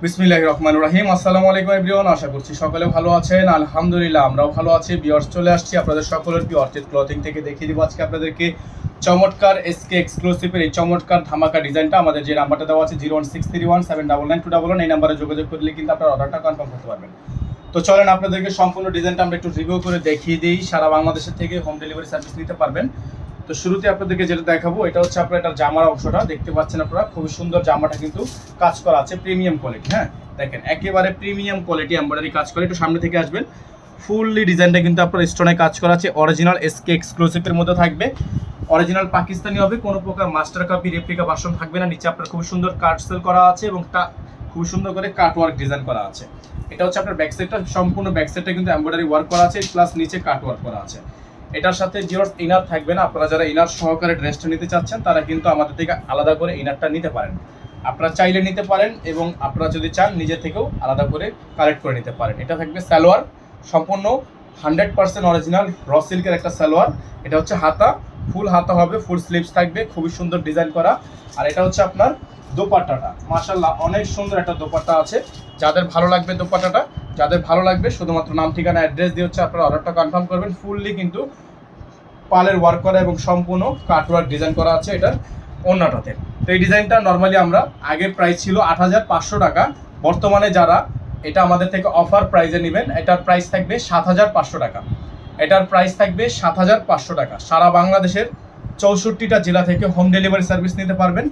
বিসমিল্লাহির রহমানির রহিম। আসসালামু আলাইকুম এভরিওয়ান, আশা করছি সকলে ভালো আছেন। আলহামদুলিল্লাহ আমরাও ভালো আছি। ভিউয়ার্স, চলে আসছি আপনাদের সকলের প্রিয় অর্চিড ক্লথিং থেকে। দেখিয়ে দিব আজকে আপনাদেরকে চমৎকার এসকে এক্সক্লুসিভের এই চমৎকার ধামাকা ডিজাইনটা। আমাদের যে নাম্বারটা দেওয়া আছে 01631799211, এই নাম্বারে যোগাযোগ করলে কিন্তু আপনার অর্ডারটা কনফার্ম করতে পারবেন। তো চলেন আপনাদেরকে সম্পূর্ণ ডিজাইনটা আমরা একটু রিভিউ করে দেখিয়ে দিই। সারা বাংলাদেশের থেকে হোম ডেলিভারি সার্ভিস নিতে পারবেন। তো শুরুতে আপনাদেরকে যেটা দেখাবো, এটা হচ্ছে আপনার এটার জামার অংশটা দেখতে পাচ্ছেন আপনারা। খুবই সুন্দর জামাটা কিন্তু কাজ করা আছে, প্রিমিয়াম কোয়ালিটি। হ্যাঁ দেখেন, একেবারে প্রিমিয়াম কোয়ালিটি এমব্রয়ডারি কাজ করে। একটু সামনে থেকে আসবেন। ফুললি ডিজাইনটা কিন্তু আপনার স্টোনে কাজ করা আছে। অরিজিনাল এসকে এক্সক্লুসিভের মধ্যে থাকবে। অরিজিনাল পাকিস্তানি হবে, কোনো প্রকার মাস্টার কপি রেপ্লিকা ভার্সন থাকবে না। নিচে আপনার খুব সুন্দর কাট সেল করা আছে এবং খুব সুন্দর করে কাট ওয়ার্ক ডিজাইন করা আছে। এটা হচ্ছে আপনার ব্যাক সাইডটা, সম্পূর্ণ ব্যাক সাইডটা কিন্তু এমব্রয়ডারি ওয়ার্ক করা আছে, প্লাস নিচে কাট ওয়ার্ক করা আছে। এটার সাথে জিরোস ইনার থাকবে না। আপনারা যারা ইনার সহকারে ড্রেসটা নিতে চাচ্ছেন তারা কিন্তু আমাদের থেকে আলাদা করে ইনারটা নিতে পারেন। আপনারা চাইলে নিতে পারেন এবং আপনারা যদি চান নিজে থেকেও আলাদা করে কালেক্ট করে নিতে পারেন। এটা থাকবে সালোয়ার, সম্পূর্ণ 100% অরিজিনাল র সিল্কের একটা সালোয়ার। এটা হচ্ছে হাতা, ফুল হাতা হবে, ফুল স্লিভস থাকবে, খুবই সুন্দর ডিজাইন করা। আর এটা হচ্ছে আপনার দোপাট্টাটা, মাশাআল্লাহ অনেক সুন্দর একটা দোপাট্টা আছে। যাদের ভালো লাগবে দোপাট্টাটা, যাদের ভালো লাগবে শুধুমাত্র নাম ঠিকানা অ্যাড্রেস দিয়ে হচ্ছে আপনারা অর্ডারটা কনফার্ম করবেন। ফুললি কিন্তু পালের ওয়ার্ক করা এবং সম্পূর্ণ কাট ওয়ার্ক ডিজাইন করা আছে এটার ওন্নাটাতে। তো এই ডিজাইনটা নর্মালি আমরা আগের প্রাইস ছিল ৮৫০০ টাকা। বর্তমানে যারা এটা আমাদের থেকে অফার প্রাইসে নেবেন, এটার প্রাইস থাকবে ৭৫০০ টাকা। এটার প্রাইস থাকবে ৭৫০০ টাকা। সারা বাংলাদেশের ৬৪টা জেলা থেকে হোম ডেলিভারি সার্ভিস নিতে পারবেন।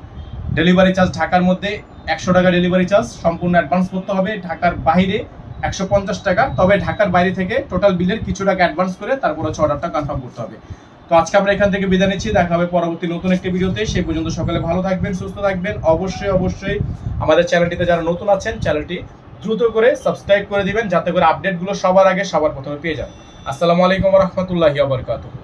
ডেলিভারি চার্জ ঢাকার মধ্যে ১০০ টাকা ডেলিভারি চার্জ, সম্পূর্ণ অ্যাডভান্স করতে হবে। ঢাকার বাইরে ১৫০ টাকা, তবে ঢাকার বাইরে থেকে টোটাল বিলের কিছু টাকা অ্যাডভান্স করে তারপর হচ্ছে অর্ডারটা কনফার্ম করতে হবে। তো আজকে আমরা এখান থেকে বিদায় নিচ্ছি, দেখা হবে পরবর্তী নতুন একটি ভিডিওতে। সেই পর্যন্ত সকলে ভালো থাকবেন, সুস্থ থাকবেন। অবশ্যই আমাদের চ্যানেলটিতে যারা নতুন আছেন চ্যানেলটি দ্রুত করে সাবস্ক্রাইব করে দিবেন, যাতে করে আপডেটগুলো সবার আগে সবার প্রথমে পেয়ে যান। আসসালামু আলাইকুম ওয়া রাহমাতুল্লাহি ওয়া বারাকাতুহু।